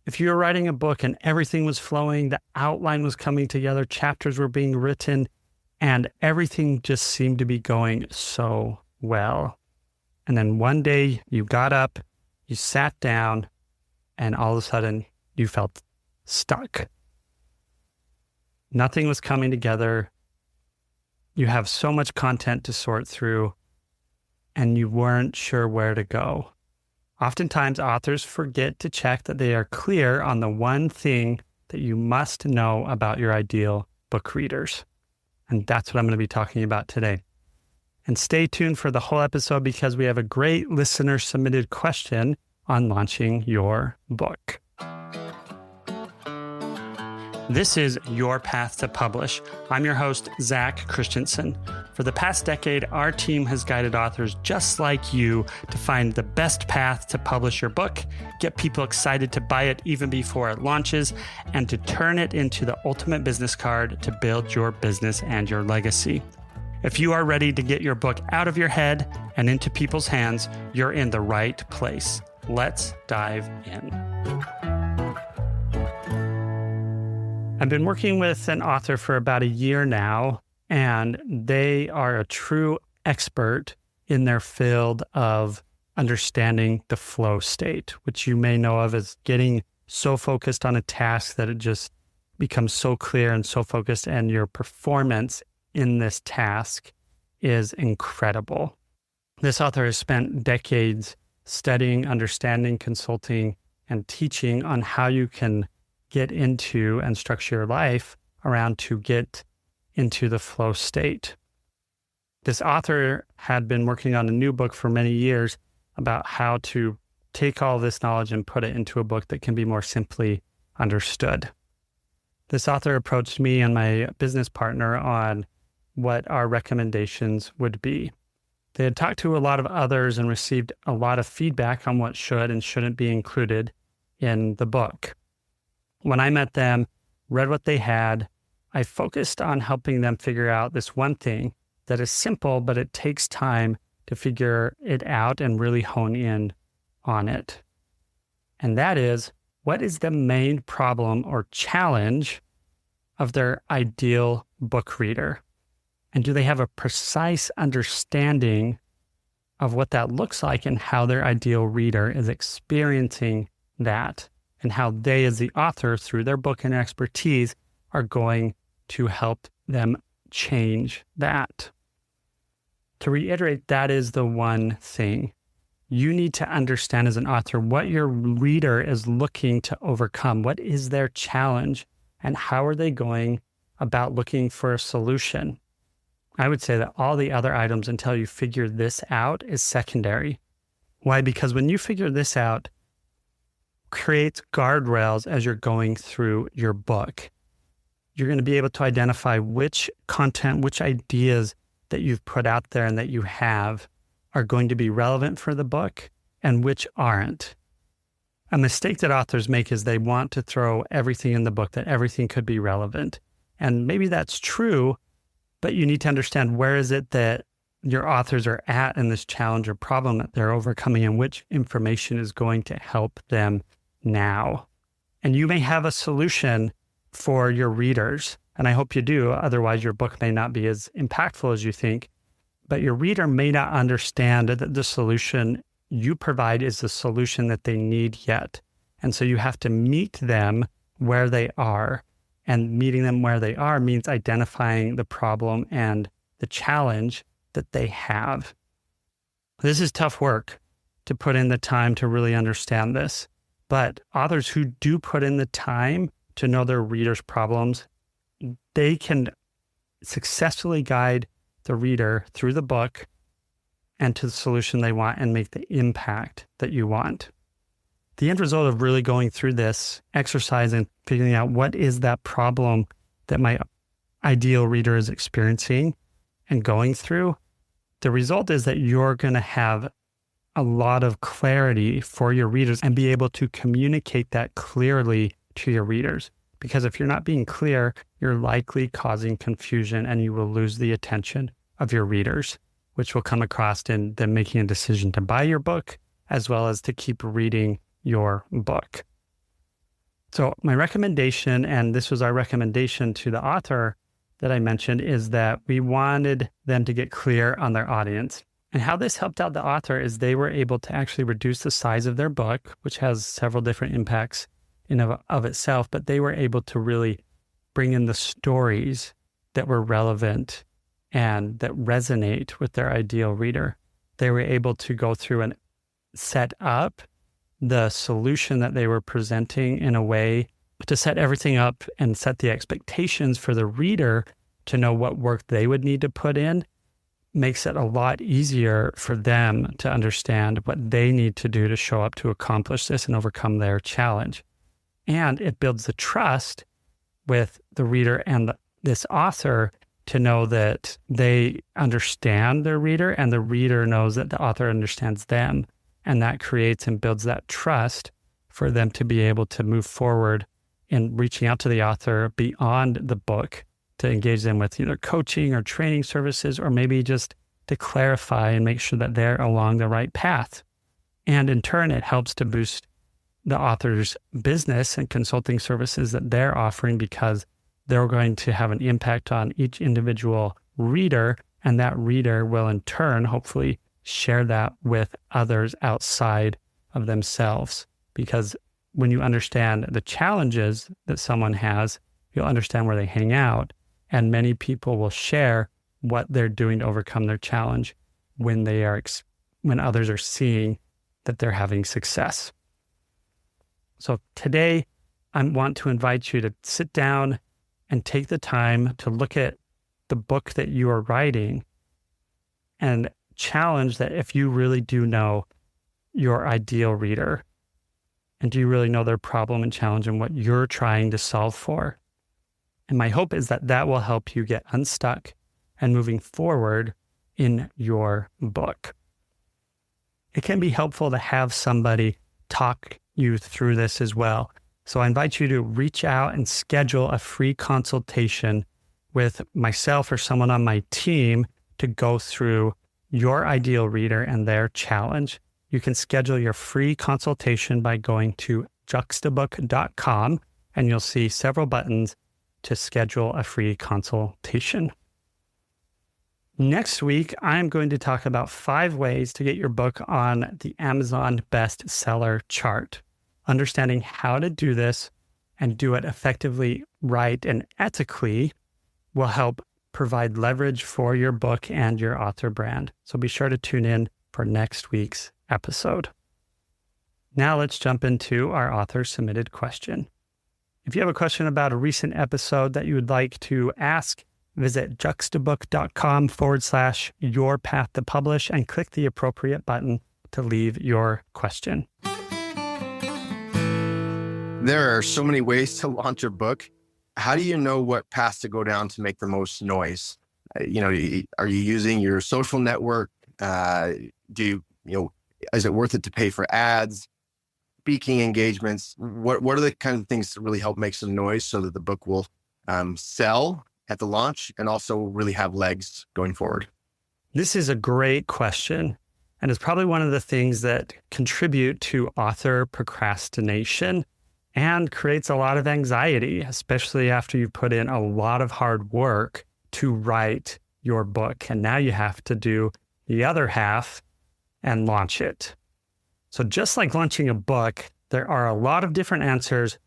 If you were writing a book and everything was flowing, the outline was coming together, chapters were being written, and everything just seemed to be going so well. And then one day you got up, you sat down, and all of a sudden you felt stuck. Nothing was coming together. You have so much content to sort through, and you weren't sure where to go. Oftentimes, authors forget to check that they are clear on the one thing that you must know about your ideal book readers. And that's what I'm going to be talking about today. And stay tuned for the whole episode because we have a great listener-submitted question on launching your book. This is Your Path to Publish. I'm your host, Zach Christensen. For the past decade, our team has guided authors just like you to find the best path to publish your book, get people excited to buy it even before it launches, and to turn it into the ultimate business card to build your business and your legacy. If you are ready to get your book out of your head and into people's hands, you're in the right place. Let's dive in. I've been working with an author for about a year now, and they are a true expert in their field of understanding the flow state, which you may know of as getting so focused on a task that it just becomes so clear and so focused, and your performance in this task is incredible. This author has spent decades studying, understanding, consulting, and teaching on how you can get into and structure your life around to get into the flow state. This author had been working on a new book for many years about how to take all this knowledge and put it into a book that can be more simply understood. This author approached me and my business partner on what our recommendations would be. They had talked to a lot of others and received a lot of feedback on what should and shouldn't be included in the book. When I met them, read what they had, I focused on helping them figure out this one thing that is simple, but it takes time to figure it out and really hone in on it. And that is, what is the main problem or challenge of their ideal book reader? And do they have a precise understanding of what that looks like and how their ideal reader is experiencing that? And how they, as the author, through their book and expertise, are going to help them change that. To reiterate, that is the one thing. You need to understand as an author what your reader is looking to overcome. What is their challenge? And how are they going about looking for a solution? I would say that all the other items, until you figure this out, is secondary. Why? Because when you figure this out, creates guardrails as you're going through your book. You're going to be able to identify which content, which ideas that you've put out there and that you have are going to be relevant for the book and which aren't. A mistake that authors make is they want to throw everything in the book, that everything could be relevant. And maybe that's true, but you need to understand where is it that your authors are at in this challenge or problem that they're overcoming and which information is going to help them now. And you may have a solution for your readers, and I hope you do, otherwise your book may not be as impactful as you think, but your reader may not understand that the solution you provide is the solution that they need yet. And so you have to meet them where they are, and meeting them where they are means identifying the problem and the challenge that they have. This is tough work to put in the time to really understand this. But authors who do put in the time to know their readers' problems, they can successfully guide the reader through the book and to the solution they want and make the impact that you want. The end result of really going through this exercise and figuring out what is that problem that my ideal reader is experiencing and going through, the result is that you're going to have a lot of clarity for your readers and be able to communicate that clearly to your readers. Because if you're not being clear, you're likely causing confusion and you will lose the attention of your readers, which will come across in them making a decision to buy your book, as well as to keep reading your book. So my recommendation, and this was our recommendation to the author that I mentioned, is that we wanted them to get clear on their audience. And how this helped out the author is they were able to actually reduce the size of their book, which has several different impacts in of itself, but they were able to really bring in the stories that were relevant and that resonate with their ideal reader. They were able to go through and set up the solution that they were presenting in a way to set everything up and set the expectations for the reader to know what work they would need to put in. Makes it a lot easier for them to understand what they need to do to show up to accomplish this and overcome their challenge. And it builds the trust with the reader and this author to know that they understand their reader and the reader knows that the author understands them. And that creates and builds that trust for them to be able to move forward in reaching out to the author beyond the book to engage them with either coaching or training services, or maybe just to clarify and make sure that they're along the right path. And in turn, it helps to boost the author's business and consulting services that they're offering, because they're going to have an impact on each individual reader, and that reader will in turn hopefully share that with others outside of themselves. Because when you understand the challenges that someone has, you'll understand where they hang out, and many people will share what they're doing to overcome their challenge when when others are seeing that they're having success. So today, I want to invite you to sit down and take the time to look at the book that you are writing and challenge that if you really do know your ideal reader, and do you really know their problem and challenge and what you're trying to solve for? And my hope is that that will help you get unstuck and moving forward in your book. It can be helpful to have somebody talk you through this as well. So I invite you to reach out and schedule a free consultation with myself or someone on my team to go through your ideal reader and their challenge. You can schedule your free consultation by going to juxtabook.com, and you'll see several buttons to schedule a free consultation. Next week, I'm going to talk about 5 ways to get your book on the Amazon bestseller chart. Understanding how to do this and do it effectively, right, and ethically will help provide leverage for your book and your author brand. So be sure to tune in for next week's episode. Now let's jump into our author submitted question. If you have a question about a recent episode that you would like to ask, visit juxtabook.com/your path to publish and click the appropriate button to leave your question. There are so many ways to launch a book. How do you know what path to go down to make the most noise? Are you using your social network? Is it worth it to pay for ads, speaking engagements? What are the kind of things that really help make some noise so that the book will sell at the launch and also really have legs going forward? This is a great question, and it's probably one of the things that contribute to author procrastination and creates a lot of anxiety, especially after you've put in a lot of hard work to write your book. And now you have to do the other half and launch it. So just like launching a book, there are a lot of different answers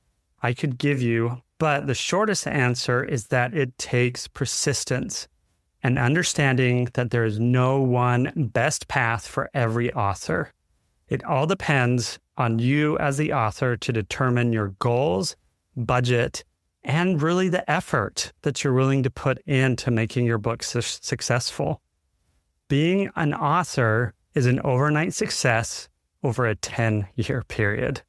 I could give you, but the shortest answer is that it takes persistence and understanding that there is no one best path for every author. It all depends on you as the author to determine your goals, budget, and really the effort that you're willing to put into making your book successful. Being an author is an overnight success over a 10-year period.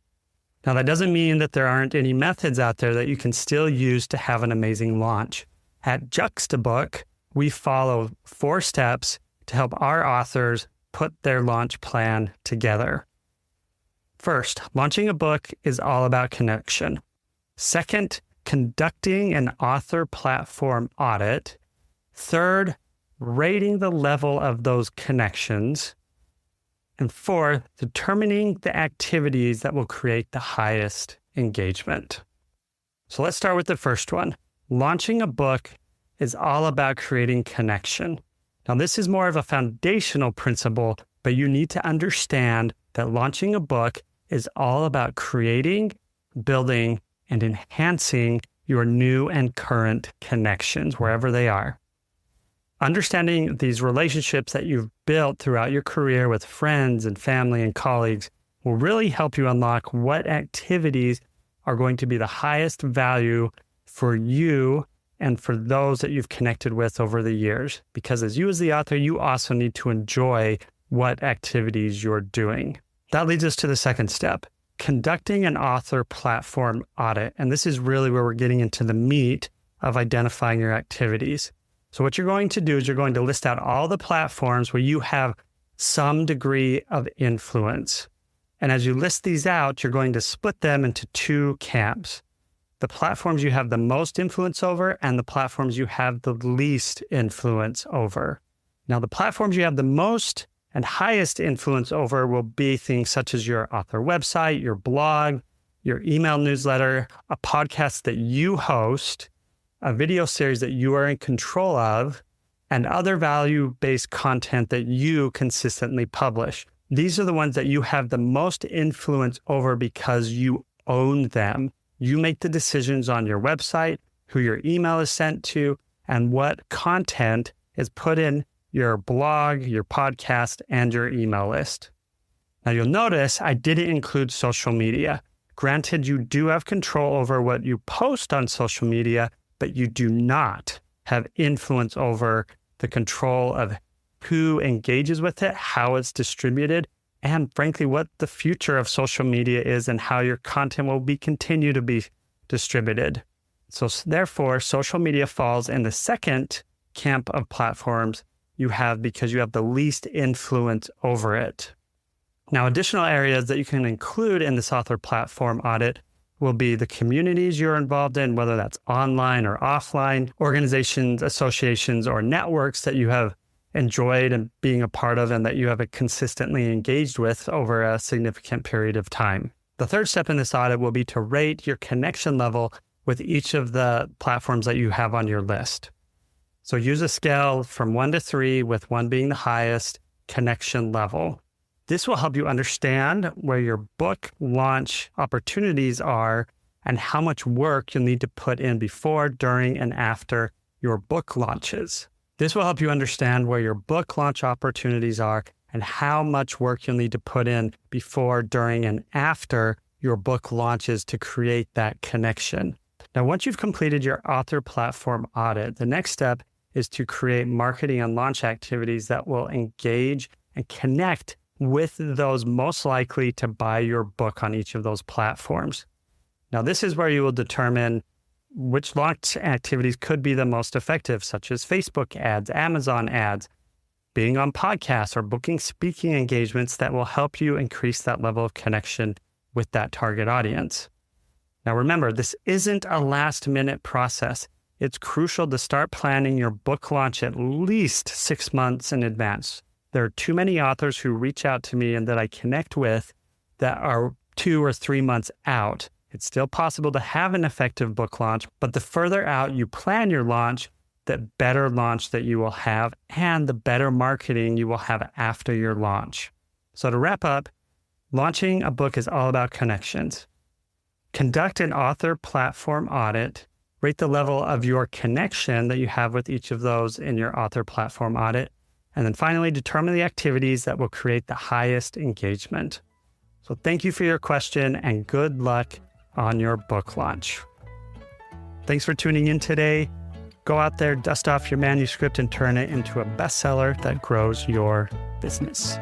Now, that doesn't mean that there aren't any methods out there that you can still use to have an amazing launch. At Juxtabook, we follow 4 steps to help our authors put their launch plan together. First, launching a book is all about connection. Second, conducting an author platform audit. Third, rating the level of those connections. And fourth, determining the activities that will create the highest engagement. So let's start with the first one. Launching a book is all about creating connection. Now, this is more of a foundational principle, but you need to understand that launching a book is all about creating, building, and enhancing your new and current connections, wherever they are. Understanding these relationships that you've built throughout your career with friends and family and colleagues will really help you unlock what activities are going to be the highest value for you and for those that you've connected with over the years. Because as you as the author, you also need to enjoy what activities you're doing. That leads us to the second step, conducting an author platform audit. And this is really where we're getting into the meat of identifying your activities. So what you're going to do is you're going to list out all the platforms where you have some degree of influence. And as you list these out, you're going to split them into two camps. The platforms you have the most influence over and the platforms you have the least influence over. Now, the platforms you have the most and highest influence over will be things such as your author website, your blog, your email newsletter, a podcast that you host, a video series that you are in control of, and other value-based content that you consistently publish. These are the ones that you have the most influence over because you own them. You make the decisions on your website, who your email is sent to, and what content is put in your blog, your podcast, and your email list. Now you'll notice I didn't include social media. Granted, you do have control over what you post on social media, but you do not have influence over the control of who engages with it, how it's distributed, and frankly, what the future of social media is and how your content will continue to be distributed. So therefore, social media falls in the second camp of platforms you have because you have the least influence over it. Now, additional areas that you can include in this author platform audit will be the communities you're involved in, whether that's online or offline, organizations, associations, or networks that you have enjoyed and being a part of and that you have consistently engaged with over a significant period of time. The third step in this audit will be to rate your connection level with each of the platforms that you have on your list. So use a scale from 1 to 3, with 1 being the highest connection level. This will help you understand where your book launch opportunities are and how much work you'll need to put in before, during, and after your book launches. This will help you understand where your book launch opportunities are and how much work you'll need to put in before, during, and after your book launches to create that connection. Now, once you've completed your author platform audit, the next step is to create marketing and launch activities that will engage and connect with those most likely to buy your book on each of those platforms. Now, this is where you will determine which launch activities could be the most effective, such as Facebook ads, Amazon ads, being on podcasts, or booking speaking engagements that will help you increase that level of connection with that target audience. Now, remember, this isn't a last-minute process. It's crucial to start planning your book launch at least 6 months in advance. There are too many authors who reach out to me and that I connect with that are 2 or 3 months out. It's still possible to have an effective book launch, but the further out you plan your launch, the better launch that you will have and the better marketing you will have after your launch. So to wrap up, launching a book is all about connections. Conduct an author platform audit. Rate the level of your connection that you have with each of those in your author platform audit. And then finally, determine the activities that will create the highest engagement. So thank you for your question and good luck on your book launch. Thanks for tuning in today. Go out there, dust off your manuscript, and turn it into a bestseller that grows your business.